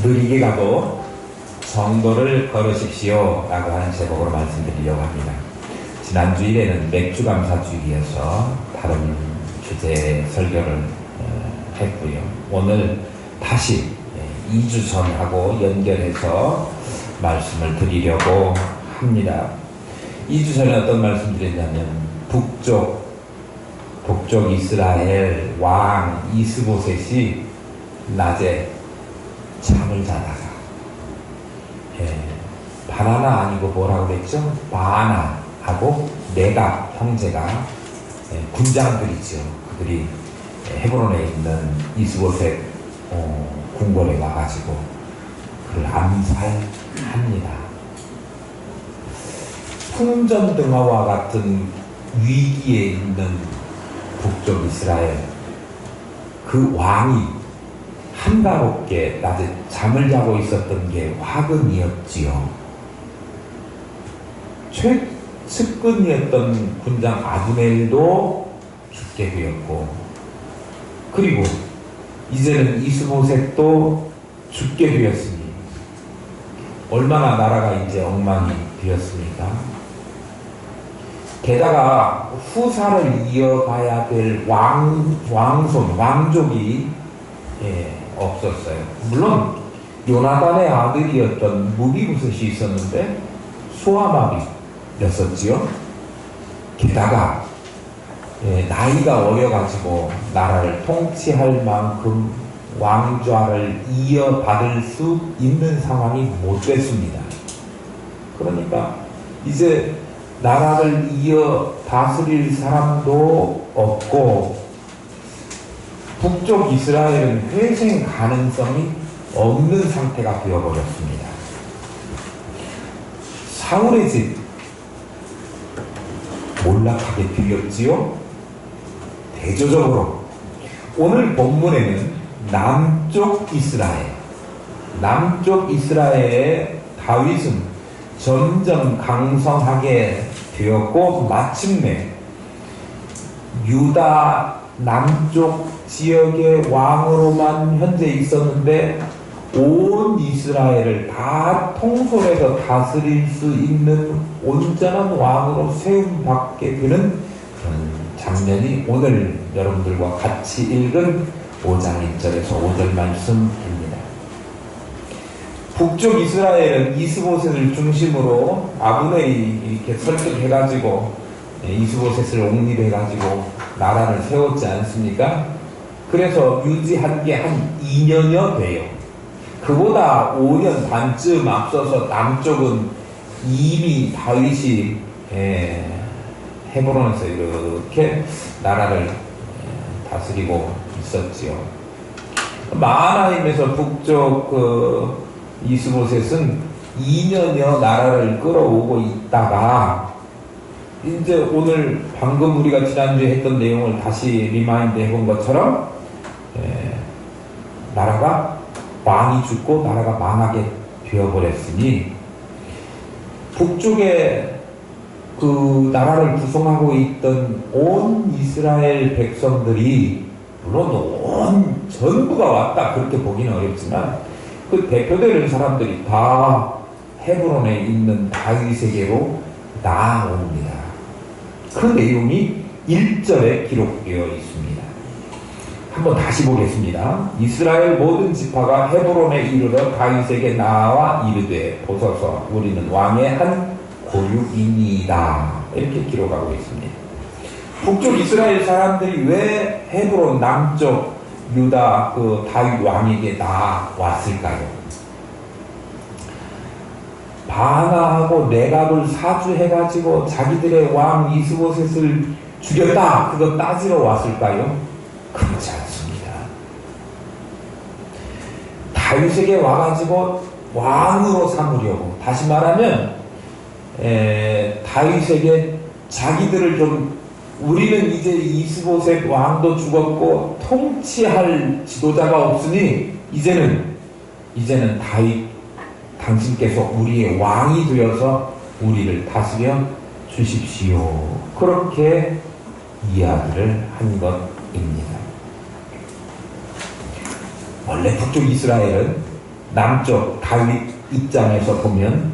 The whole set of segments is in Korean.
느리게 가도 정도를 걸으십시오 라고 하는 제목으로 말씀드리려고 합니다. 지난 주일에는 맥주감사주일이어서 다른 주제의 설교를 했고요. 오늘 다시 2주 전하고 연결해서 말씀을 드리려고 합니다. 2주 전에 어떤 말씀 드렸냐면 북쪽 이스라엘 왕 이스보셋이 낮에 잠을 자다가 바나나 아니고 뭐라고 그랬죠? 바나하고 네갑 형제가 군장들이죠. 그들이 헤브론에 있는 이스보셋 궁궐에 와가지고 그를 암살합니다. 풍전등화와 같은 위기에 있는 북쪽 이스라엘, 그 왕이 한가롭게 낮에 잠을 자고 있었던 게 화근이었지요. 최측근이었던 군장 아브넬도 죽게 되었고, 그리고 이제는 이스보셋도 죽게 되었으니 얼마나 나라가 이제 엉망이 되었습니까? 게다가 후사를 이어가야 될 왕족이 없었어요. 물론 요나단의 아들이었던 무비부셋이 있었는데 소아마비였었지요. 게다가 나이가 어려가지고 나라를 통치할 만큼 왕좌를 이어받을 수 있는 상황이 못 됐습니다. 그러니까 이제 나라를 이어 다스릴 사람도 없고 북쪽 이스라엘은 회생 가능성이 없는 상태가 되어버렸습니다. 사울의 집 몰락하게 되었지요. 대조적으로 오늘 본문에는 남쪽 이스라엘의 다윗은 점점 강성하게 되었고 마침내 유다 남쪽 지역의 왕으로만 현재 있었는데 온 이스라엘을 다 통솔해서 다스릴 수 있는 온전한 왕으로 세움받게 되는 그런 장면이 오늘 여러분들과 같이 읽은 5장 1절에서 5절 말씀입니다. 북쪽 이스라엘은 이스보셋을 중심으로 아브넬이 이렇게 설득해가지고 이스보셋을 옹립해가지고 나라를 세웠지 않습니까? 그래서 유지한 게 한 2년여 돼요. 그보다 5년 반쯤 앞서서 남쪽은 이미 다윗이 헤브론에서 이렇게 나라를 다스리고 있었지요. 마하나임에서 북쪽 이스보셋은 2년여 나라를 끌어오고 있다가 이제 오늘 방금 우리가 지난주에 했던 내용을 다시 리마인드 해본 것처럼 나라가 왕이 죽고 나라가 망하게 되어버렸으니 북쪽에 그 나라를 구성하고 있던 온 이스라엘 백성들이 물론 전부가 왔다 그렇게 보기는 어렵지만 그 대표되는 사람들이 다 헤브론에 있는 다윗에게로 나아옵니다. 그 내용이 1절에 기록되어 있습니다. 한번 다시 보겠습니다. 이스라엘 모든 지파가 헤브론에 이르러 다윗에게 나와 이르되 보소서 우리는 왕의 한 고육이니이다. 이렇게 기록하고 있습니다. 북쪽 이스라엘 사람들이 왜 헤브론 남쪽 유다 그 다윗 왕에게 나왔을까요? 바나하고 네갑을 사주해가지고 자기들의 왕 이스보셋을 죽였다 그거 따지러 왔을까요? 그렇지 않습니다. 다윗에게 와가지고 왕으로 삼으려고, 다시 말하면 다윗에게 자기들을 좀, 우리는 이제 이스보셋 왕도 죽었고 통치할 지도자가 없으니 이제는 다윗 당신께서 우리의 왕이 되어서 우리를 다스려 주십시오. 그렇게 이야기를 한 것입니다. 원래 북쪽 이스라엘은 남쪽 다윗 입장에서 보면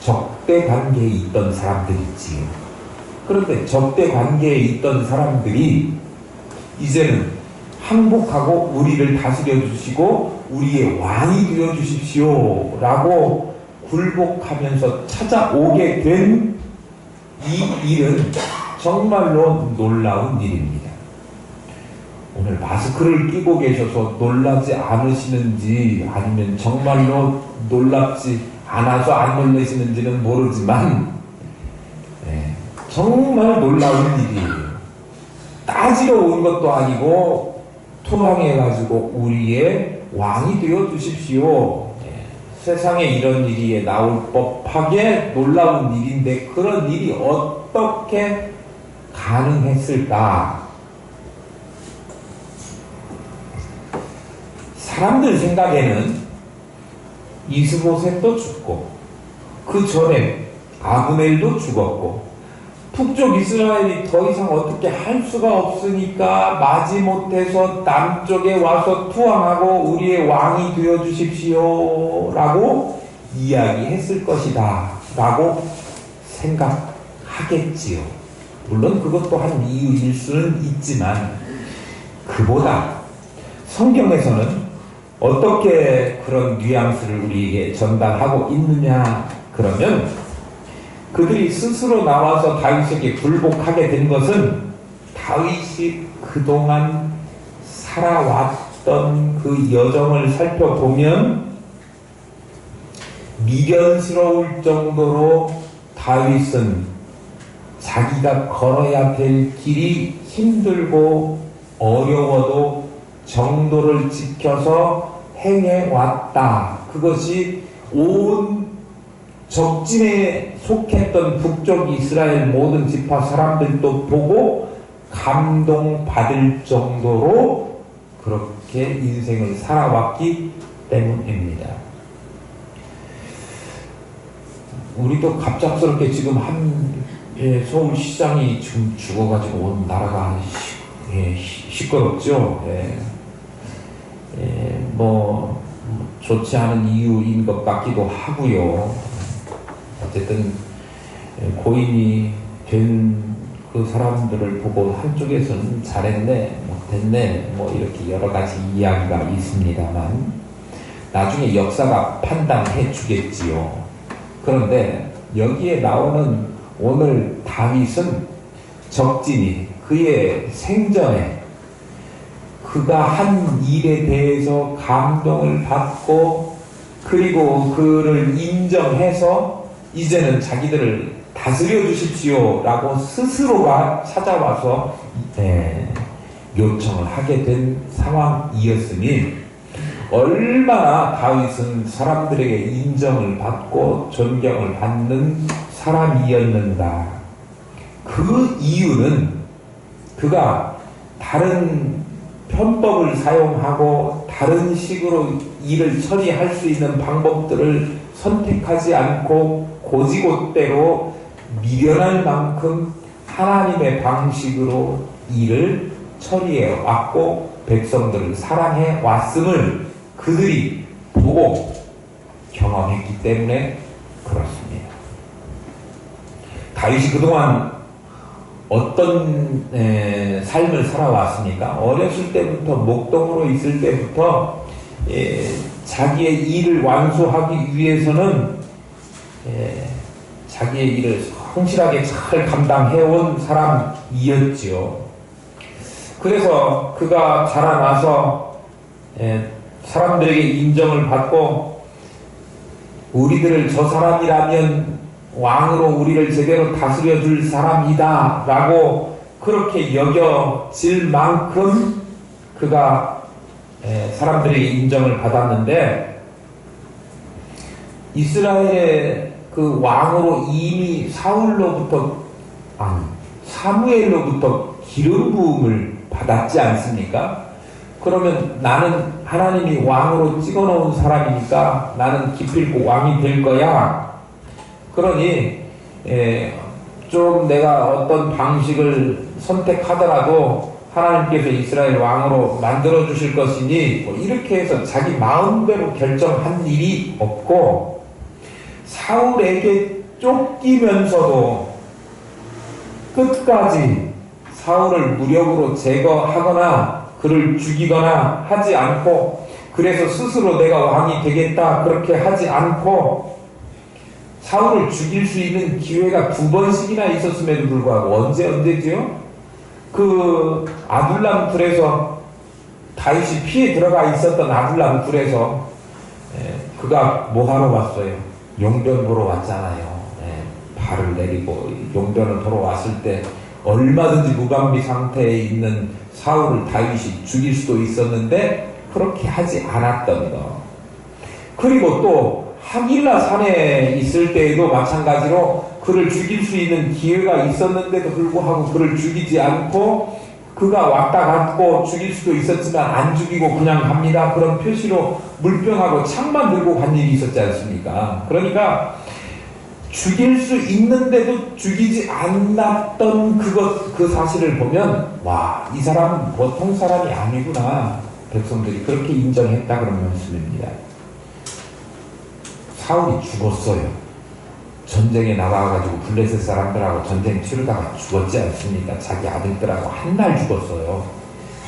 적대 관계에 있던 사람들이지요. 그런데 적대 관계에 있던 사람들이 이제는 항복하고 우리를 다스려 주시고 우리의 왕이 되어 주십시오 라고 굴복하면서 찾아오게 된 이 일은 정말로 놀라운 일입니다. 오늘 마스크를 끼고 계셔서 놀라지 않으시는지 아니면 정말로 놀랍지 않아서 안 놀라시는지는 모르지만 정말 놀라운 일이에요. 따지러 온 것도 아니고 투항해가지고 우리의 왕이 되어 주십시오. 세상에 이런 일이 나올 법하게 놀라운 일인데 그런 일이 어떻게 가능했을까? 사람들 생각에는 이스보셋도 죽고 그 전에 아브넬도 죽었고 북쪽 이스라엘이 더 이상 어떻게 할 수가 없으니까 마지못해서 남쪽에 와서 투항하고 우리의 왕이 되어 주십시오 라고 이야기했을 것이다 라고 생각하겠지요. 물론 그것도 한 이유일 수는 있지만 그보다 성경에서는 어떻게 그런 뉘앙스를 우리에게 전달하고 있느냐 그러면 그들이 스스로 나와서 다윗에게 굴복하게 된 것은 다윗이 그동안 살아왔던 그 여정을 살펴보면 미련스러울 정도로 다윗은 자기가 걸어야 될 길이 힘들고 어려워도 정도를 지켜서 행해왔다. 그것이 온 적진에 속했던 북쪽 이스라엘 모든 지파 사람들도 보고 감동받을 정도로 그렇게 인생을 살아왔기 때문입니다. 우리도 갑작스럽게 지금 서울시장이 지금 죽어가지고 온 나라가 시끄럽죠. 뭐 좋지 않은 이유인 것 같기도 하고요. 어쨌든 고인이 된 그 사람들을 보고 한쪽에서는 잘했네, 못했네, 뭐 이렇게 여러 가지 이야기가 있습니다만 나중에 역사가 판단해 주겠지요. 그런데 여기에 나오는 오늘 다윗은 적진이 그의 생전에 그가 한 일에 대해서 감동을 받고 그리고 그를 인정해서 이제는 자기들을 다스려 주십시오 라고 스스로가 찾아와서 요청을 하게 된 상황이었으니 얼마나 다윗은 사람들에게 인정을 받고 존경을 받는 사람이었는가. 그 이유는 그가 다른 편법을 사용하고 다른 식으로 일을 처리할 수 있는 방법들을 선택하지 않고 고지곳대로 미련할 만큼 하나님의 방식으로 일을 처리해 왔고 백성들을 사랑해 왔음을 그들이 보고 경험했기 때문에 그렇습니다. 다윗이 그동안 어떤 삶을 살아왔습니까? 어렸을 때부터 목동으로 있을 때부터 자기의 일을 완수하기 위해서는 자기의 일을 성실하게 잘 감당해온 사람이었지요. 그래서 그가 자라나서 사람들에게 인정을 받고 우리들을 저 사람이라면 왕으로 우리를 제대로 다스려 줄 사람이다 라고 그렇게 여겨질 만큼 그가 사람들에게 인정을 받았는데 이스라엘의 그 왕으로 이미 사무엘로부터 기름 부음을 받았지 않습니까? 그러면 나는 하나님이 왕으로 찍어놓은 사람이니까 나는 기필코 왕이 될 거야. 그러니 좀 내가 어떤 방식을 선택하더라도 하나님께서 이스라엘 왕으로 만들어 주실 것이니 뭐 이렇게 해서 자기 마음대로 결정한 일이 없고, 사울에게 쫓기면서도 끝까지 사울을 무력으로 제거하거나 그를 죽이거나 하지 않고, 그래서 스스로 내가 왕이 되겠다 그렇게 하지 않고, 사울을 죽일 수 있는 기회가 2번씩이나 있었음에도 불구하고, 언제지요? 그 아둘람 굴에서 다윗이 피해 들어가 있었던 아둘람 굴에서 그가 뭐하러 왔어요? 용변 보러 왔잖아요. 발을 내리고 용변을 보러 왔을 때 얼마든지 무방비 상태에 있는 사울을 다윗이 죽일 수도 있었는데 그렇게 하지 않았던 거. 그리고 또 하길라 산에 있을 때에도 마찬가지로 그를 죽일 수 있는 기회가 있었는데도 불구하고 그를 죽이지 않고, 그가 왔다 갔고 죽일 수도 있었지만 안 죽이고 그냥 갑니다. 그런 표시로 물병하고 창만 들고 간 일이 있었지 않습니까? 그러니까 죽일 수 있는데도 죽이지 않았던 그 사실을 보면, 와, 이 사람은 보통 사람이 아니구나. 백성들이 그렇게 인정했다 그런 말씀입니다. 사울이 죽었어요. 전쟁에 나가가지고 블레셋 사람들하고 전쟁 치르다가 죽었지 않습니까? 자기 아들들하고 한 날 죽었어요.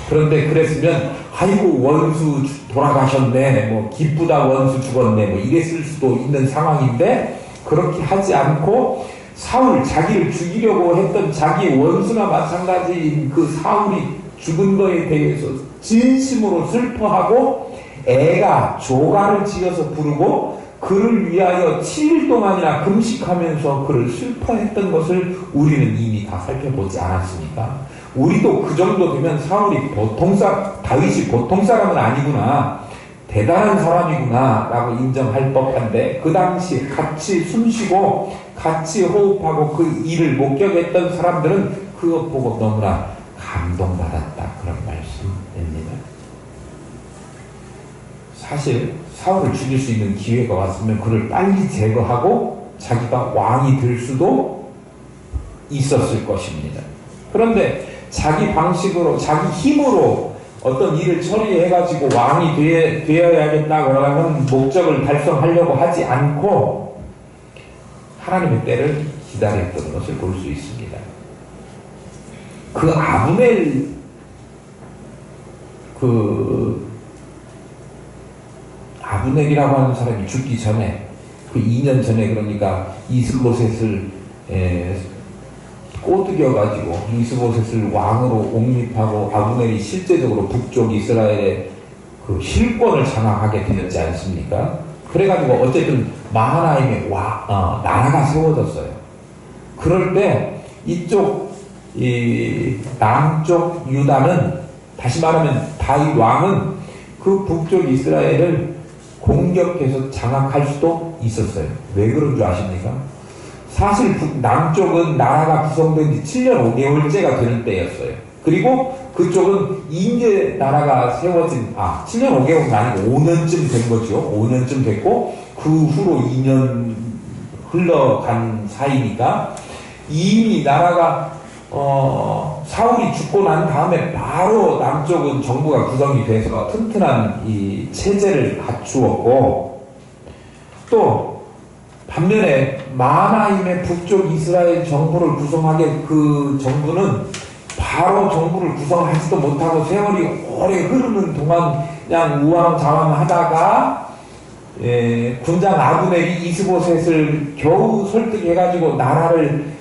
그런데 그랬으면 아이고 원수 돌아가셨네, 뭐 기쁘다 원수 죽었네, 뭐 이랬을 수도 있는 상황인데, 그렇게 하지 않고 사울, 자기를 죽이려고 했던 자기 원수나 마찬가지인 그 사울이 죽은 거에 대해서 진심으로 슬퍼하고 애가 조가를 지어서 부르고 그를 위하여 7일 동안이나 금식하면서 그를 슬퍼했던 것을 우리는 이미 다 살펴보지 않았습니까? 우리도 그 정도 되면 사울이 다윗이 보통 사람은 아니구나, 대단한 사람이구나 라고 인정할 법한데, 그 당시 같이 숨쉬고 같이 호흡하고 그 일을 목격했던 사람들은 그것 보고 너무나 감동받았다 그런 말씀입니다. 사실 사울을 죽일 수 있는 기회가 왔으면 그를 빨리 제거하고 자기가 왕이 될 수도 있었을 것입니다. 그런데 자기 방식으로, 자기 힘으로 어떤 일을 처리해가지고 왕이 되어야겠다라는 목적을 달성하려고 하지 않고 하나님의 때를 기다렸던 것을 볼 수 있습니다. 그 아브넬이라고 하는 사람이 죽기 전에, 그 2년 전에, 그러니까 이스보셋을 꼬드겨가지고 이스보셋을 왕으로 옹립하고 아브넬이 실제적으로 북쪽 이스라엘의 그 실권을 장악하게 되었지 않습니까? 그래가지고 어쨌든 마하나임에 나라가 세워졌어요. 그럴 때 이쪽 남쪽 유다는, 다시 말하면 다윗 왕은 그 북쪽 이스라엘을 공격해서 장악할 수도 있었어요. 왜 그런 줄 아십니까? 사실 남쪽은 나라가 구성된 지 7년 5개월째가 되는 때였어요. 그리고 그쪽은 이제 나라가 세워진, 7년 5개월은 아니고 5년쯤 된 거죠. 5년쯤 됐고 그 후로 2년 흘러간 사이니까 이미 나라가 사울이 죽고 난 다음에 바로 남쪽은 정부가 구성이 돼서 튼튼한 이 체제를 갖추었고, 또 반면에 마하나임의 북쪽 이스라엘 정부를 구성하게, 그 정부는 바로 정부를 구성하지도 못하고 세월이 오래 흐르는 동안 그냥 우왕좌왕하다가 군장 아브넬이 이스보셋을 겨우 설득해가지고 나라를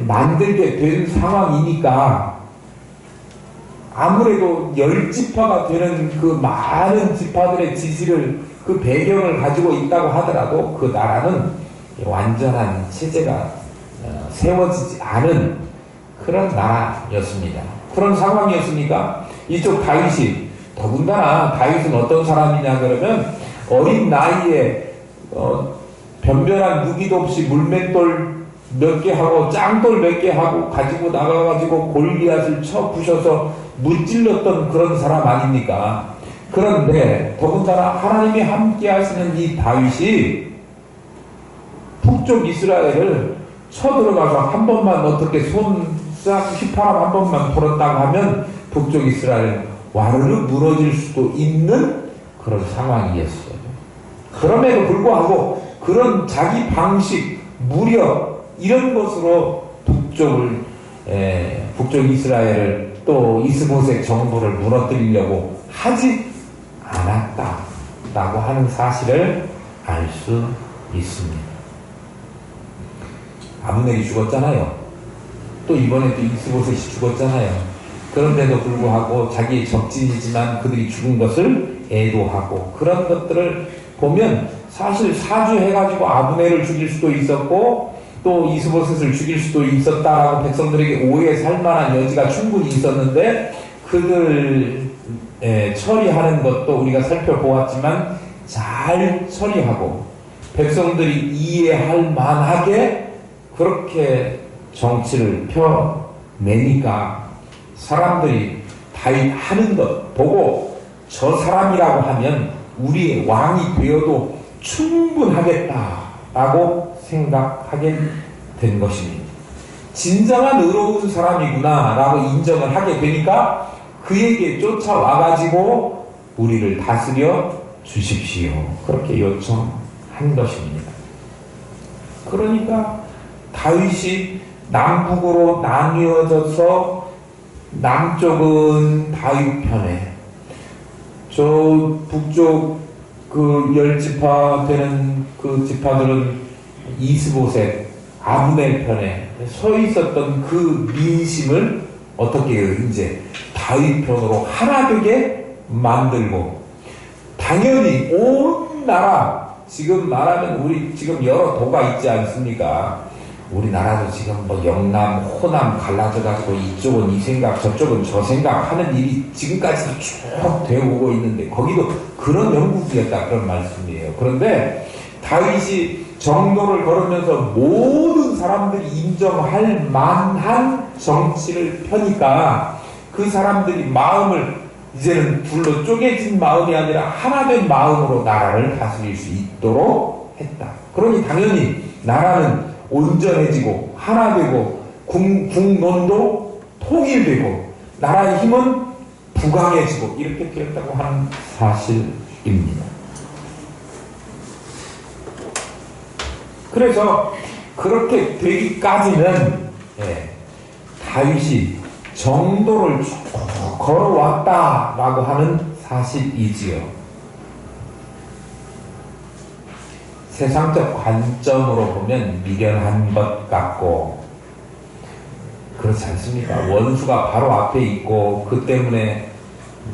만들게 된 상황이니까, 아무래도 10지파가 되는 그 많은 지파들의 지지를, 그 배경을 가지고 있다고 하더라도 그 나라는 완전한 체제가 세워지지 않은 그런 나라였습니다. 그런 상황이었으니까 이쪽 다윗이, 더군다나 다윗은 어떤 사람이냐 그러면 어린 나이에 변변한 무기도 없이 물맷돌 몇 개 하고 짱돌 몇 개 하고 가지고 나가가지고 골리앗을 쳐 부셔서 무찔렀던 그런 사람 아닙니까? 그런데 더군다나 하나님이 함께 하시는 이 다윗이 북쪽 이스라엘을 쳐들어가서 한 번만 어떻게 휘파람 한 번만 불었다고 하면 북쪽 이스라엘은 와르르 무너질 수도 있는 그런 상황이었어요. 그럼에도 불구하고 그런 자기 방식, 무력 이런 것으로 북쪽 이스라엘을 또 이스보셋 정부를 무너뜨리려고 하지 않았다라고 하는 사실을 알 수 있습니다. 아브넬이 죽었잖아요. 또 이번에 또 이스보셋이 죽었잖아요. 그런데도 불구하고 자기의 적진이지만 그들이 죽은 것을 애도하고 그런 것들을 보면 사실 사주해가지고 아브넬을 죽일 수도 있었고 또 이스보셋을 죽일 수도 있었다라고 백성들에게 오해 살 만한 여지가 충분히 있었는데 그들 처리하는 것도 우리가 살펴보았지만 잘 처리하고 백성들이 이해할 만하게 그렇게 정치를 펴내니까 사람들이 다윗 하는 것 보고 저 사람이라고 하면 우리의 왕이 되어도 충분하겠다라고 생각하게 된 것입니다. 진정한 의로운 사람이구나 라고 인정을 하게 되니까 그에게 쫓아와가지고 우리를 다스려 주십시오. 그렇게 요청한 것입니다. 그러니까 다윗이 남북으로 나뉘어져서 남쪽은 다윗 편에 저 북쪽 그 10지파 되는 그 지파들은 이스보셋 아브넬 편에 서 있었던 그 민심을 어떻게 해요? 이제 다윗 편으로 하나 되게 만들고 당연히 온 나라 지금 말하면 우리 지금 여러 도가 있지 않습니까? 우리나라도 지금 뭐 영남, 호남 갈라져가지고 이쪽은 이 생각, 저쪽은 저 생각 하는 일이 지금까지도 쭉 되어 오고 있는데 거기도 그런 영국이었다 그런 말씀이에요. 그런데 다윗이 정도를 걸으면서 모든 사람들이 인정할 만한 정치를 펴니까 그 사람들이 마음을 이제는 둘로 쪼개진 마음이 아니라 하나된 마음으로 나라를 다스릴 수 있도록 했다. 그러니 당연히 나라는 온전해지고 하나되고 국론도 통일되고 나라의 힘은 부강해지고 이렇게 되었다고 하는 사실입니다. 그래서 그렇게 되기까지는 다윗이 정도를 쭉 걸어왔다라고 하는 사실이지요. 세상적 관점으로 보면 미련한 것 같고 그렇지 않습니까? 원수가 바로 앞에 있고 그 때문에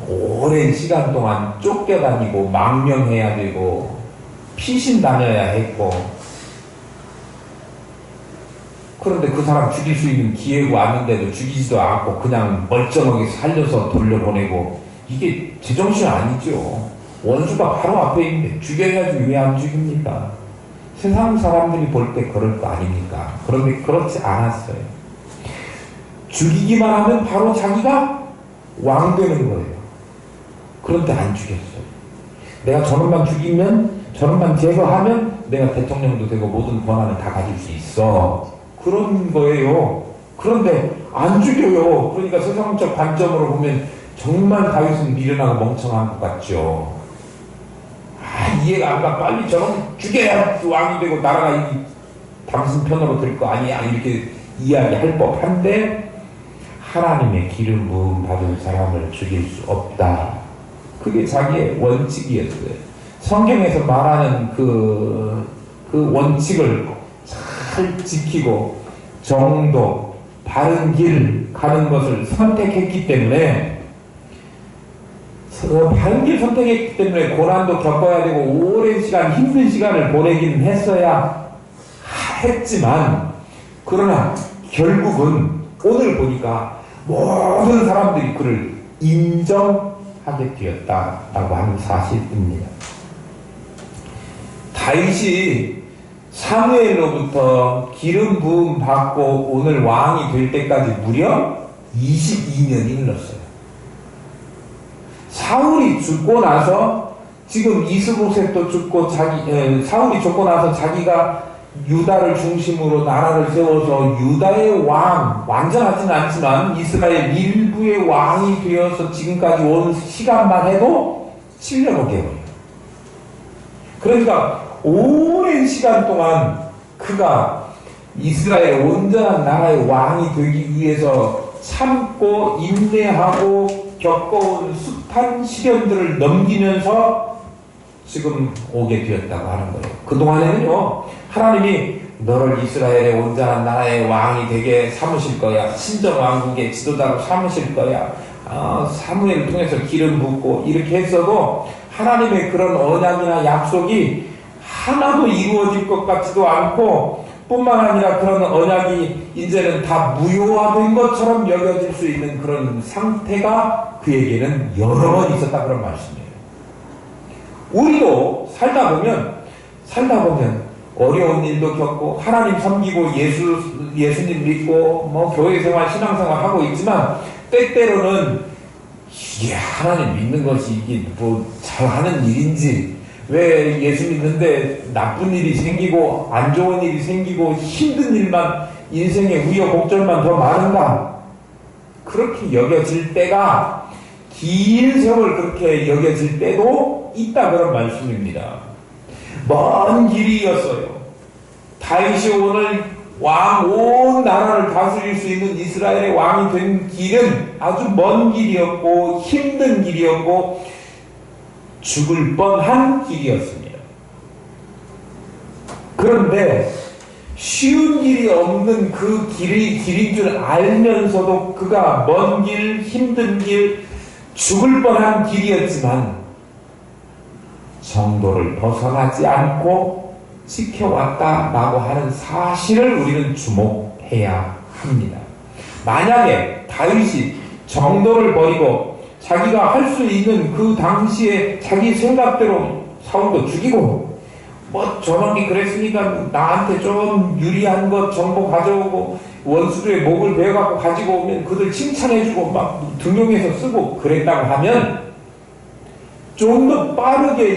오랜 시간 동안 쫓겨다니고 망명해야 되고 피신 다녀야 했고 그런데 그 사람 죽일 수 있는 기회가 왔는데도 죽이지도 않고 그냥 멀쩡하게 살려서 돌려보내고 이게 제정신 아니죠. 원수가 바로 앞에 있는데 죽여야지 왜 안 죽입니까? 세상 사람들이 볼 때 그럴 거 아닙니까? 그런데 그렇지 않았어요. 죽이기만 하면 바로 자기가 왕 되는 거예요. 그런데 안 죽였어요. 내가 저놈만 죽이면 저놈만 제거하면 내가 대통령도 되고 모든 권한을 다 가질 수 있어. 그런 거예요. 그런데 안 죽여요. 그러니까 세상적 관점으로 보면 정말 다윗은 미련하고 멍청한 것 같죠. 이해가 안 가. 빨리 저놈 죽여야 왕이 되고 나라가 당신 편으로 될 거 아니야. 이렇게 이야기할 법한데 하나님의 기름 부음 받은 사람을 죽일 수 없다. 그게 자기의 원칙이었어요. 성경에서 말하는 그 원칙을 잘 지키고 정도, 바른 길 가는 것을 선택했기 때문에 바른 길 선택했기 때문에 고난도 겪어야 되고 오랜 시간 힘든 시간을 보내긴 했지만 그러나 결국은 오늘 보니까 모든 사람들이 그를 인정하게 되었다라고 하는 사실입니다. 다윗이 사무엘로부터 기름 부음 받고 오늘 왕이 될 때까지 무려 22년이 흘렀어요. 사울이 죽고 나서 지금 이스보셋도 죽고 사울이 죽고 나서 자기가 유다를 중심으로 나라를 세워서 유다의 왕, 완전하지는 않지만 이스라엘 일부의 왕이 되어서 지금까지 온 시간만 해도 7년을 개월이에요. 그러니까 오랜 시간 동안 그가 이스라엘 온전한 나라의 왕이 되기 위해서 참고 인내하고 겪어온 숱한 시련들을 넘기면서 지금 오게 되었다고 하는 거예요. 그동안에는요, 하나님이 너를 이스라엘의 온전한 나라의 왕이 되게 삼으실 거야. 신정왕국의 지도자로 삼으실 거야. 사무엘을 통해서 기름 붓고 이렇게 했어도 하나님의 그런 언약이나 약속이 하나도 이루어질 것 같지도 않고, 뿐만 아니라 그런 언약이 이제는 다 무효화된 것처럼 여겨질 수 있는 그런 상태가 그에게는 여러 번 있었다, 그런 말씀이에요. 우리도 살다 보면 어려운 일도 겪고 하나님 섬기고 예수님 믿고 뭐 교회 생활, 신앙생활 하고 있지만 때때로는 이게 하나님 믿는 것이 이게 뭐 잘하는 일인지, 왜 예수 믿는데 나쁜 일이 생기고 안 좋은 일이 생기고 힘든 일만, 인생의 우여곡절만 더 많은가, 그렇게 여겨질 때가, 긴 세월 그렇게 여겨질 때도 있다, 그런 말씀입니다. 먼 길이었어요. 다윗이 오늘 왕, 온 나라를 다스릴 수 있는 이스라엘의 왕이 된 길은 아주 먼 길이었고 힘든 길이었고 죽을 뻔한 길이었습니다. 그런데 쉬운 길이 없는 그 길인 줄 알면서도 그가 먼 길, 힘든 길, 죽을 뻔한 길이었지만 정도를 벗어나지 않고 지켜왔다라고 하는 사실을 우리는 주목해야 합니다. 만약에 다윗이 정도를 버리고 자기가 할 수 있는 그 당시에 자기 생각대로 사울도 죽이고, 뭐 저놈이 그랬으니까 나한테 좀 유리한 것 정보 가져오고 원수들의 목을 베어갖고 가지고 오면 그들 칭찬해주고 막 등용해서 쓰고 그랬다고 하면 좀 더 빠르게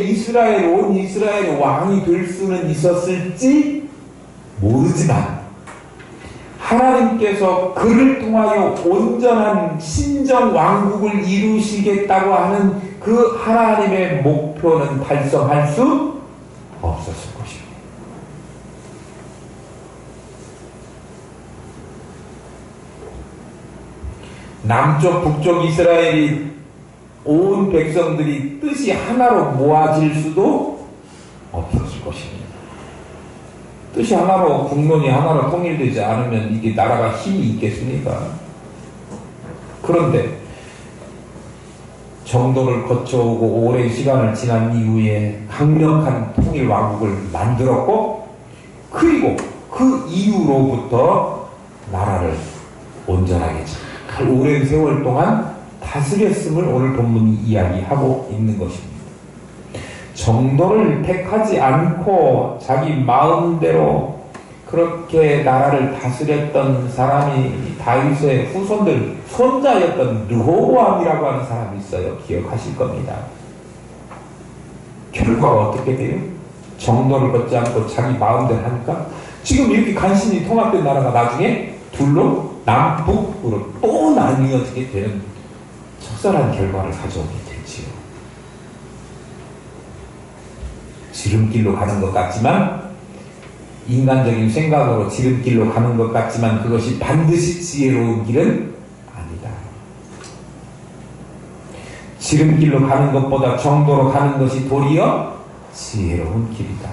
온 이스라엘 왕이 될 수는 있었을지 모르지만, 하나님께서 그를 통하여 온전한 신정 왕국을 이루시겠다고 하는 그 하나님의 목표는 달성할 수 없었을 것입니다. 남쪽 북쪽 이스라엘이 온 백성들이 뜻이 하나로 모아질 수도 없었을 것입니다. 뜻이 하나로, 국론이 하나로 통일되지 않으면 이게 나라가 힘이 있겠습니까? 그런데 정도를 거쳐오고 오랜 시간을 지난 이후에 강력한 통일 왕국을 만들었고, 그리고 그 이후로부터 나라를 온전하게 잘 오랜 세월 동안 다스렸음을 오늘 본문이 이야기하고 있는 것입니다. 정도를 택하지 않고 자기 마음대로 그렇게 나라를 다스렸던 사람이 다윗의 후손들, 손자였던 르호보암이라고 하는 사람이 있어요. 기억하실 겁니다. 결과가 어떻게 돼요? 정도를 걷지 않고 자기 마음대로 하니까 지금 이렇게 간신히 통합된 나라가 나중에 둘로 남북으로 또 나뉘어지게 되는 속설한 결과를 가져오게 되지요. 지름길로 가는 것 같지만, 인간적인 생각으로 지름길로 가는 것 같지만 그것이 반드시 지혜로운 길은 아니다. 지름길로 가는 것보다 정도로 가는 것이 도리어 지혜로운 길이다.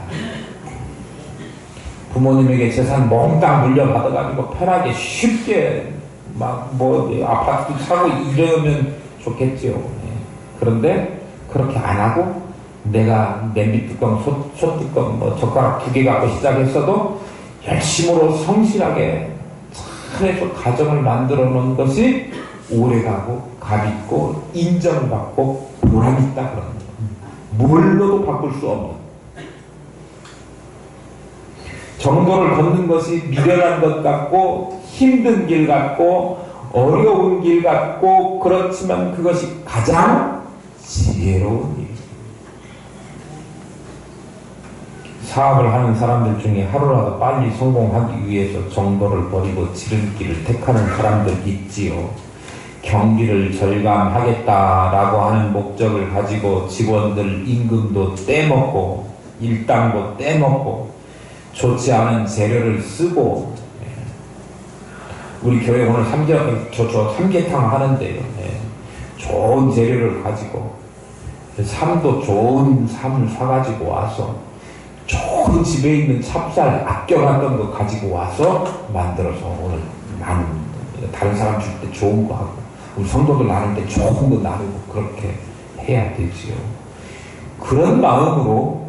부모님에게 재산 몽땅 물려받아가지고 편하게 쉽게 막 뭐 아파트도 사고 이러면 좋겠죠. 그런데 그렇게 안 하고 내가 냄비뚜껑, 솥뚜껑, 뭐 젓가락 2개 갖고 시작했어도 열심으로 성실하게 잘해서 가정을 만들어 놓은 것이 오래가고 값있고 인정받고 보람있다, 그런 거예요. 뭘로도 바꿀 수 없는. 정도를 걷는 것이 미련한 것 같고 힘든 길 같고 어려운 길 같고, 그렇지만 그것이 가장 지혜로운 일. 사업을 하는 사람들 중에 하루라도 빨리 성공하기 위해서 정도를 버리고 지름길을 택하는 사람들 있지요. 경비를 절감하겠다라고 하는 목적을 가지고 직원들 임금도 떼먹고 일당도 떼먹고 좋지 않은 재료를 쓰고, 우리 교회 오늘 삼계탕 하는데요. 좋은 재료를 가지고 삶도 좋은 삶을 사가지고 와서 좋은 집에 있는 찹쌀 아껴놨던 거 가지고 와서 만들어서 오늘 나는 다른 사람 줄 때 좋은 거 하고 우리 성도들 나눌 때 좋은 거 나누고 그렇게 해야 되지요. 그런 마음으로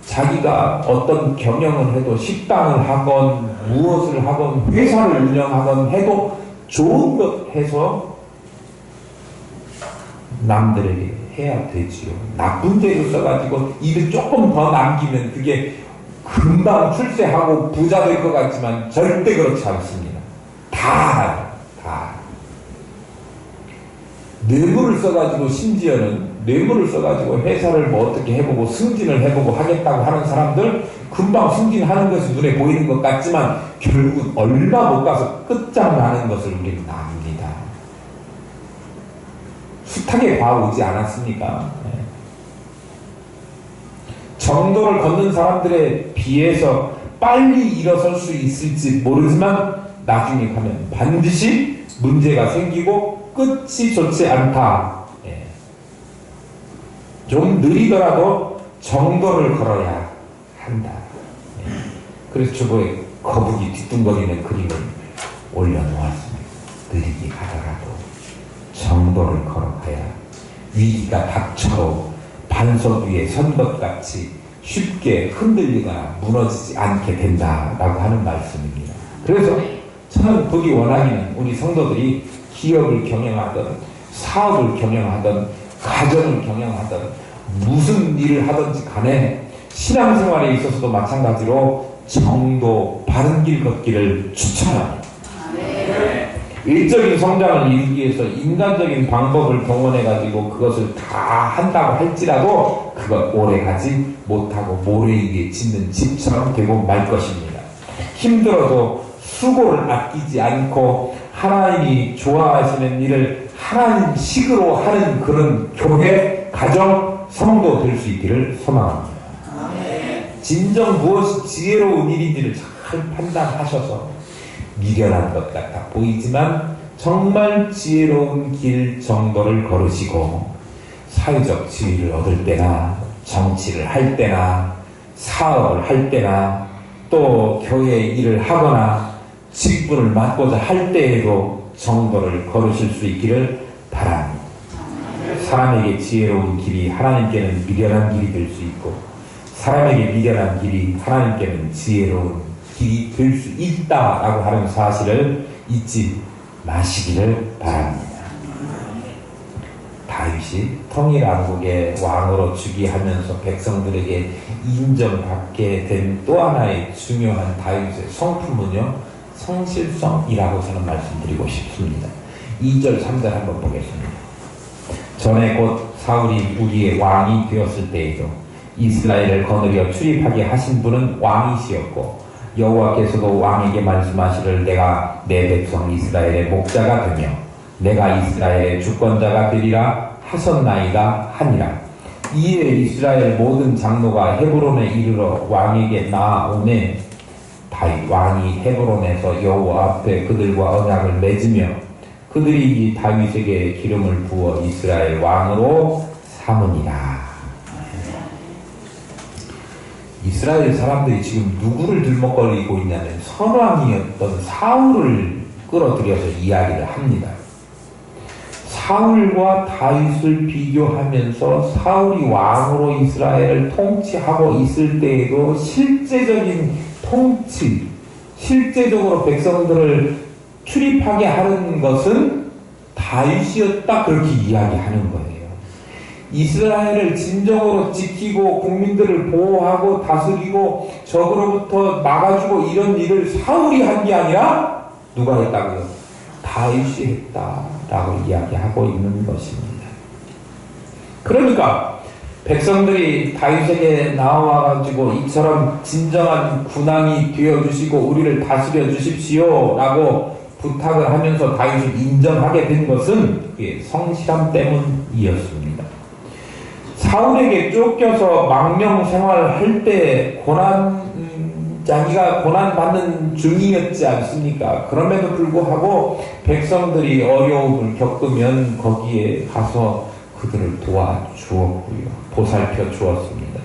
자기가 어떤 경영을 해도 식당을 하건 무엇을 하건 회사를 운영하건 해도 좋은 것 해서 남들에게 해야 되지요. 나쁜 재료 써가지고 일을 조금 더 남기면 그게 금방 출세하고 부자 될 것 같지만 절대 그렇지 않습니다. 다 뇌물을 써가지고, 심지어는 뇌물을 써가지고 회사를 뭐 어떻게 해보고 승진을 해보고 하겠다고 하는 사람들 금방 승진하는 것이 눈에 보이는 것 같지만 결국 얼마 못 가서 끝장나는 것을 우리는 압니다. 숱하게 봐오지 않았습니까? 정도를 걷는 사람들에 비해서 빨리 일어설 수 있을지 모르지만 나중에 가면 반드시 문제가 생기고 끝이 좋지 않다. 좀 느리더라도 정도를 걸어야 한다. 그래서 저거에 거북이 뒤뚱거리는 그림을 올려놓았습니다. 느리게 가더라도 정도를 걸어가야 위기가 닥쳐도 반석 위에 선 것 같이 쉽게 흔들리거나 무너지지 않게 된다라고 하는 말씀입니다. 그래서 저는 보기 원하기는 우리 성도들이 기업을 경영하든 사업을 경영하든 가정을 경영하든 무슨 일을 하든지 간에 신앙생활에 있어서도 마찬가지로 정도 바른 길 걷기를 추천합니다. 일적인 성장을 이루기 위해서 인간적인 방법을 동원해가지고 그것을 다 한다고 할지라도 그것 오래 가지 못하고 모래 위에 짓는 집처럼 되고 말 것입니다. 힘들어도 수고를 아끼지 않고 하나님이 좋아하시는 일을 하나님식으로 하는 그런 교회, 가정, 성도 될 수 있기를 소망합니다. 진정 무엇이 지혜로운 일인지를 잘 판단하셔서 미련한 것 같아 보이지만 정말 지혜로운 길 정도를 걸으시고 사회적 지위를 얻을 때나 정치를 할 때나 사업을 할 때나 또 교회 일을 하거나 직분을 맡고자 할 때에도 정도를 걸으실 수 있기를 바랍니다. 사람에게 지혜로운 길이 하나님께는 미련한 길이 될 수 있고 사람에게 미련한 길이 하나님께는 지혜로운 길이 될 수 있다라고 하는 사실을 잊지 마시기를 바랍니다. 다윗이 통일왕국의 왕으로 즉위하면서 백성들에게 인정받게 된 또 하나의 중요한 다윗의 성품은요, 성실성이라고 저는 말씀드리고 싶습니다. 2절 3절 한번 보겠습니다. 전에 곧 사울이 우리의 왕이 되었을 때에도 이스라엘을 거느려 출입하게 하신 분은 왕이시었고 여호와께서도 왕에게 말씀하시를 내가 내 백성 이스라엘의 목자가 되며 내가 이스라엘의 주권자가 되리라 하셨나이다 하니라. 이에 이스라엘 모든 장로가 헤브론에 이르러 왕에게 나아오매 다윗 왕이 헤브론에서 여호와 앞에 그들과 언약을 맺으며 그들이 이 다윗에게 기름을 부어 이스라엘 왕으로 삼으니라. 이스라엘 사람들이 지금 누구를 들먹거리고 있냐면 선왕이었던 사울을 끌어들여서 이야기를 합니다. 사울과 다윗을 비교하면서 사울이 왕으로 이스라엘을 통치하고 있을 때에도 실제적인 통치, 실제적으로 백성들을 출입하게 하는 것은 다윗이었다, 그렇게 이야기하는 거예요. 이스라엘을 진정으로 지키고 국민들을 보호하고 다스리고 적으로부터 막아주고 이런 일을 사울이 한 게 아니라 누가 했다고요? 다윗이 했다라고 이야기하고 있는 것입니다. 그러니까 백성들이 다윗에게 나와가지고 이처럼 진정한 군왕이 되어주시고 우리를 다스려 주십시오 라고 부탁을 하면서 다윗을 인정하게 된 것은 그의 성실함 때문이었습니다. 사울에게 쫓겨서 망명 생활할 때 자기가 고난받는 중이었지 않습니까? 그럼에도 불구하고 백성들이 어려움을 겪으면 거기에 가서 그들을 도와주었고요. 보살펴 주었습니다.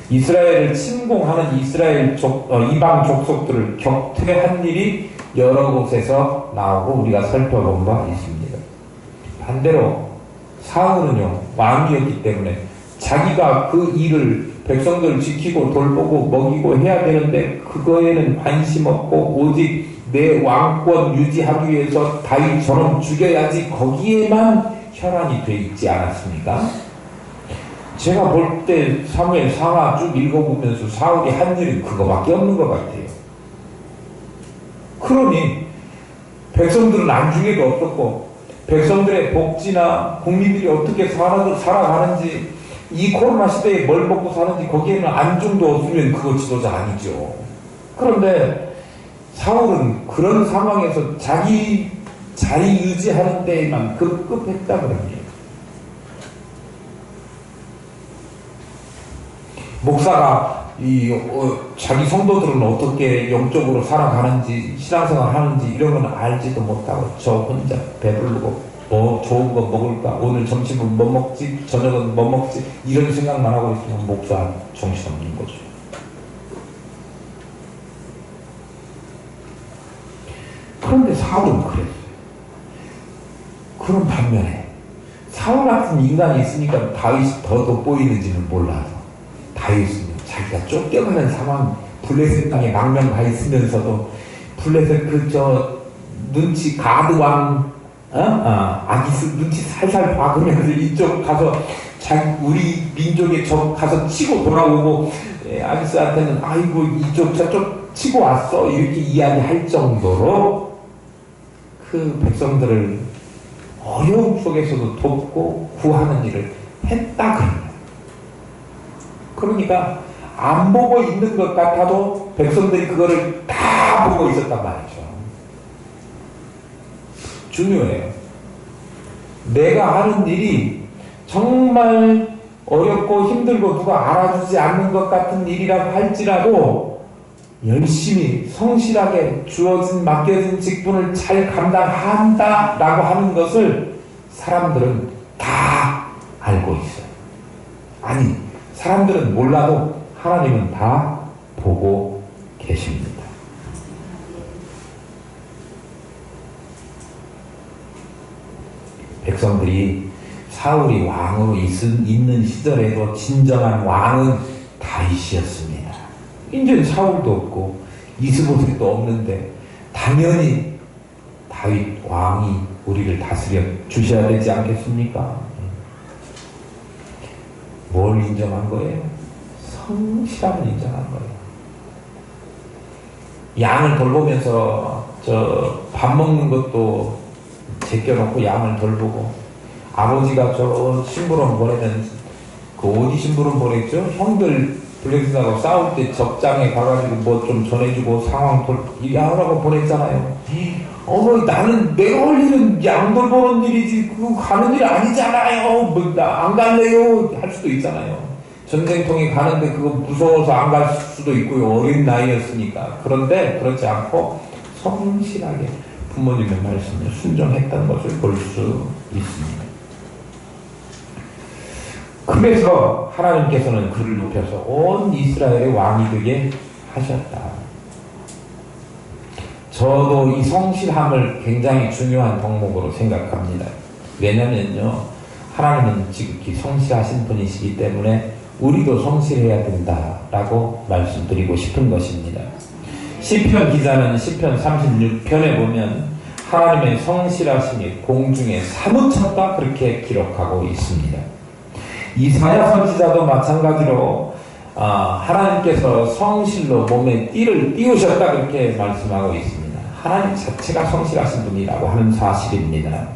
이스라엘을 침공하는 이방 족속들을 격퇴한 일이 여러 곳에서 나오고 우리가 살펴본 바 있습니다. 반대로 사울은요, 왕이었기 때문에 자기가 그 일을 백성들을 지키고 돌보고 먹이고 해야 되는데 그거에는 관심 없고 오직 내 왕권 유지하기 위해서 다윗처럼 죽여야지 거기에만 혈안이 돼 있지 않았습니까? 제가 볼 때 사무엘 상하 쭉 읽어보면서 사울이 한 일은 그거밖에 없는 것 같아요. 그러니 백성들은 안중에도 없었고 백성들의 복지나 국민들이 어떻게 살아가는지 이 코로나 시대에 뭘 먹고 사는지 거기에는 안중도 없으면 그거 지도자 아니죠. 그런데 사울은 그런 상황에서 자기 자리 유지하는 데에만 급급했다 그런 게 목사가 자기 성도들은 어떻게 영적으로 살아가는지 신앙생활 하는지 이런 건 알지도 못하고 저 혼자 배부르고 뭐 좋은 거 먹을까 오늘 점심은 뭐 먹지 저녁은 뭐 먹지 이런 생각만 하고 있으면 목사 정신없는 거죠. 그런데 사울은 그랬어요. 그런 반면에 사울 같은 인간이 있으니까 다윗이 더 돋보이는지는 몰라서 다윗은 자기가 쫓겨가는 상황 블레셋 땅에 망명 가 있으면서도 블레셋 눈치 가드왕 아기스 눈치 살살 박으면서 이쪽 가서 우리 민족의 적 가서 치고 돌아오고 아기스한테는 아이고 이쪽 저쪽 치고 왔어 이렇게 이야기할 정도로 그 백성들을 어려움 속에서도 돕고 구하는 일을 했다 그럽니다. 그러니까 안 보고 있는 것 같아도 백성들이 그거를 다 보고 있었단 말이죠. 중요해요. 내가 하는 일이 정말 어렵고 힘들고 누가 알아주지 않는 것 같은 일이라고 할지라도 열심히 성실하게 맡겨진 직분을 잘 감당한다라고 하는 것을 사람들은 다 알고 있어요. 아니, 사람들은 몰라도 하나님은 다 보고 계십니다. 백성들이 사울이 왕으로 있는 시절에도 진정한 왕은 다윗이었습니다. 이제 사울도 없고 이스보셋도 없는데 당연히 다윗 왕이 우리를 다스려 주셔야 되지 않겠습니까? 뭘 인정한 거예요? 성실함을 인정한 거예요. 양을 돌보면서 밥 먹는 것도 제껴놓고 양을 돌보고 아버지가 심부름 보내면 그 어디 심부름 보냈죠? 형들 블랙스하고 싸울 때 적장에 가가지고 뭐 좀 전해주고 상황 하라고 보냈잖아요. 나는 내가 할 일은 양 돌보는 일이지 그거 가는 일 아니잖아요. 나 안 갈래요 할 수도 있잖아요. 전쟁통에 가는데 그거 무서워서 안 갈 수도 있고요. 어린 나이였으니까. 그런데 그렇지 않고 성실하게 부모님의 말씀에 순종했다는 것을 볼 수 있습니다. 그래서 하나님께서는 그를 높여서 온 이스라엘의 왕이 되게 하셨다. 저도 이 성실함을 굉장히 중요한 덕목으로 생각합니다. 왜냐면요, 하나님은 지극히 성실하신 분이시기 때문에 우리도 성실해야 된다라고 말씀드리고 싶은 것입니다. 시편 기자는 시편 36편에 보면 하나님의 성실하심이 공중에 사무쳤다 그렇게 기록하고 있습니다. 이사야 선지자도 마찬가지로 하나님께서 성실로 몸에 띠를 띄우셨다 그렇게 말씀하고 있습니다. 하나님 자체가 성실하신 분이라고 하는 사실입니다.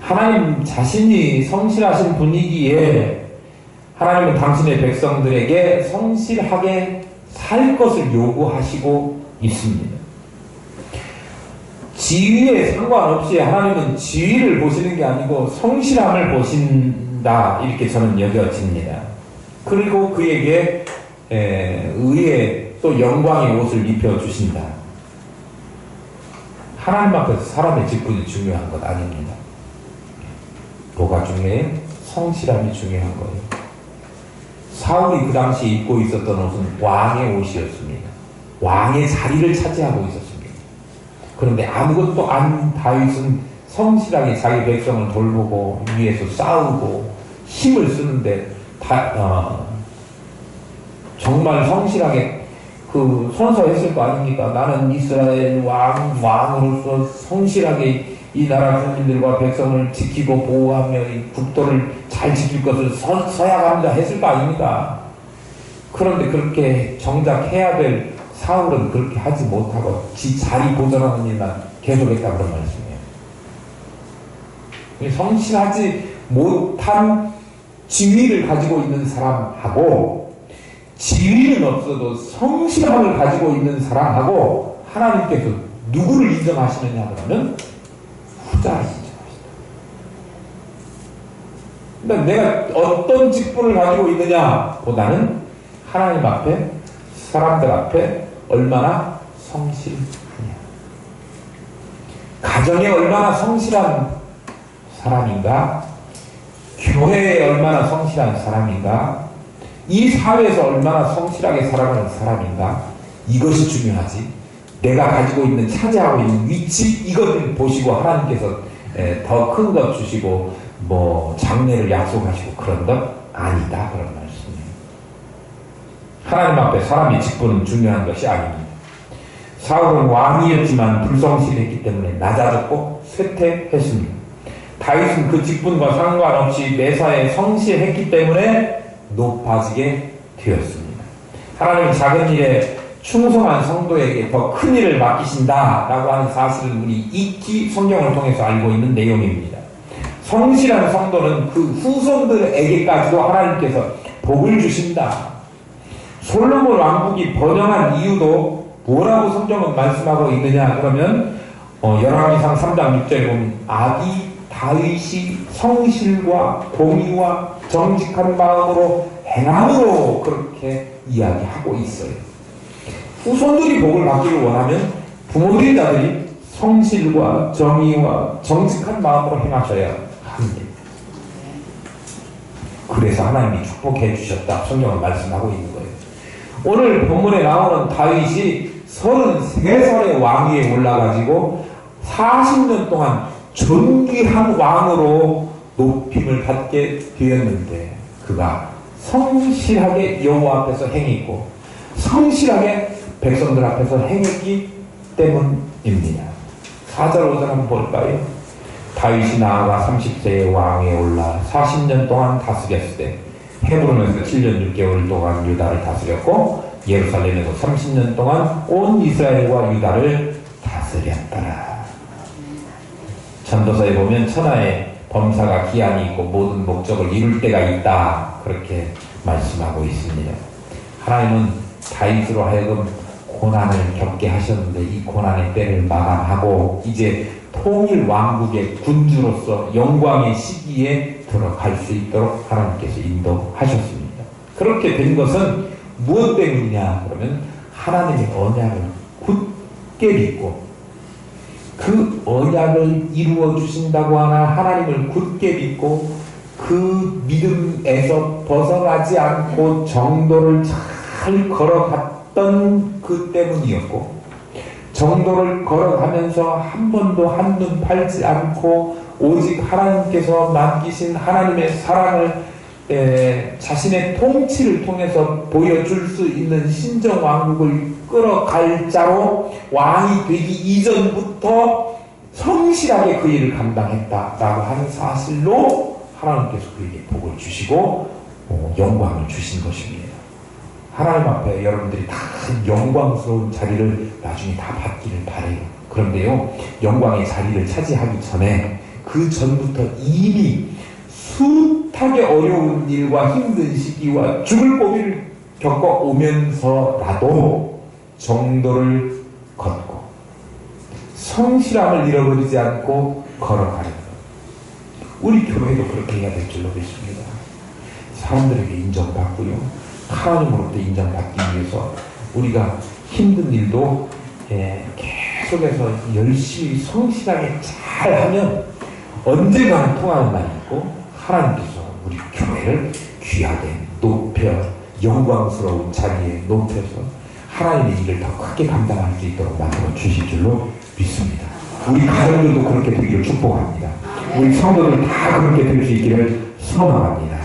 하나님 자신이 성실하신 분이기에 하나님은 당신의 백성들에게 성실하게 살 것을 요구하시고 있습니다. 지위에 상관없이 하나님은 지위를 보시는 게 아니고 성실함을 보신다, 이렇게 저는 여겨집니다. 그리고 그에게 의의 또 영광의 옷을 입혀주신다. 하나님 앞에서 사람의 직분이 중요한 것 아닙니다. 뭐가 중요해요? 성실함이 중요한 거예요. 사울이 그 당시 입고 있었던 옷은 왕의 옷이었습니다. 왕의 자리를 차지하고 있었습니다. 그런데 아무것도 아닌 다윗은 성실하게 자기 백성을 돌보고 위에서 싸우고 힘을 쓰는데 정말 성실하게 그 선서했을 거 아닙니까? 나는 이스라엘 왕으로서 성실하게 이 나라 국민들과 백성을 지키고 보호하며 이 국도를 잘 지킬 것을 서약합니다 했을 거 아닙니까? 그런데 그렇게 정작 해야 될 사울은 그렇게 하지 못하고 지 자리 보존하는 일만 계속했다, 그런 말씀이에요. 성실하지 못한 지위를 가지고 있는 사람하고 지위는 없어도 성실함을 가지고 있는 사람하고 하나님께서 누구를 인정하시느냐 그러면 후자를 인정하시다. 그러니까 내가 어떤 직분을 가지고 있느냐 보다는 하나님 앞에, 사람들 앞에 얼마나 성실하냐, 가정에 얼마나 성실한 사람인가, 교회에 얼마나 성실한 사람인가, 이 사회에서 얼마나 성실하게 살아가는 사람인가, 이것이 중요하지. 내가 가지고 있는, 차지하고 있는 위치, 이것을 보시고 하나님께서 더 큰 것 주시고 뭐 장래를 약속하시고 그런 것 아니다, 그런 말씀이에요. 하나님 앞에 사람의 직분은 중요한 것이 아닙니다. 사울은 왕이었지만 불성실했기 때문에 낮아졌고 쇠퇴했습니다. 다윗은 그 직분과 상관없이 매사에 성실했기 때문에 높아지게 되었습니다. 하나님은 작은 일에 충성한 성도에게 더 큰 일을 맡기신다라고 하는 사실을 우리 익히 성경을 통해서 알고 있는 내용입니다. 성실한 성도는 그 후손들에게까지도 하나님께서 복을 주신다. 솔로몬 왕국이 번영한 이유도 뭐라고 성경은 말씀하고 있느냐 그러면 열왕기상 3장 6절에 보면 아비 다윗이 성실과 공의와 정직한 마음으로 행함으로 그렇게 이야기하고 있어요. 후손들이 복을 받기를 원하면 부모들자들이 성실과 정의와 정직한 마음으로 행하셔야 합니다. 그래서 하나님이 축복해 주셨다, 성경은 말씀하고 있는 거예요. 오늘 본문에 나오는 다윗이 33살의 왕위에 올라가지고 40년 동안 존귀한 왕으로 높임을 받게 되었는데 그가 성실하게 여호와 앞에서 행했고 성실하게 백성들 앞에서 행했기 때문입니다. 4절 5절 한번 볼까요? 다윗이 나아가 30세의 왕에 올라 40년 동안 다스렸을 때 헤브론에서 7년 6개월 동안 유다를 다스렸고 예루살렘에서 30년 동안 온 이스라엘과 유다를 다스렸더라. 전도서에 보면 천하의 범사가 기한이 있고 모든 목적을 이룰 때가 있다, 그렇게 말씀하고 있습니다. 하나님은 다윗으로 하여금 고난을 겪게 하셨는데 이 고난의 때를 마감하고 이제 통일 왕국의 군주로서 영광의 시기에 들어갈 수 있도록 하나님께서 인도하셨습니다. 그렇게 된 것은 무엇 때문이냐 그러면 하나님의 언약을 굳게 믿고 그 언약을 이루어 주신다고 하나 하나님을 굳게 믿고 그 믿음에서 벗어나지 않고 정도를 잘 걸어갔던 그 때문이었고, 정도를 걸어가면서 한 번도 한눈 팔지 않고 오직 하나님께서 맡기신 하나님의 사랑을 자신의 통치를 통해서 보여줄 수 있는 신정왕국을 끌어갈 자로 왕이 되기 이전부터 성실하게 그 일을 감당했다라고 하는 사실로 하나님께서 그에게 복을 주시고 영광을 주신 것입니다. 하나님 앞에 여러분들이 다 영광스러운 자리를 나중에 다 받기를 바라요. 그런데요, 영광의 자리를 차지하기 전에 그 전부터 이미 숱한 숱하게 어려운 일과 힘든 시기와 죽을 고비를 겪어오면서라도 정도를 걷고 성실함을 잃어버리지 않고 걸어가는 것. 우리 교회도 그렇게 해야 될 줄로 믿습니다. 사람들에게 인정받고요. 하나님으로부터 인정받기 위해서 우리가 힘든 일도 계속해서 열심히 성실하게 잘하면 언젠가는 통하는 날이 있고 하나님께서 우리 교회를 귀하게 높여 영광스러운 자리에 높여서 하나님의 일을 더 크게 감당할 수 있도록 만들어 주실 줄로 믿습니다. 우리 가정들도 그렇게 되기를 축복합니다. 우리 성도들 다 그렇게 될 수 있기를 소망합니다.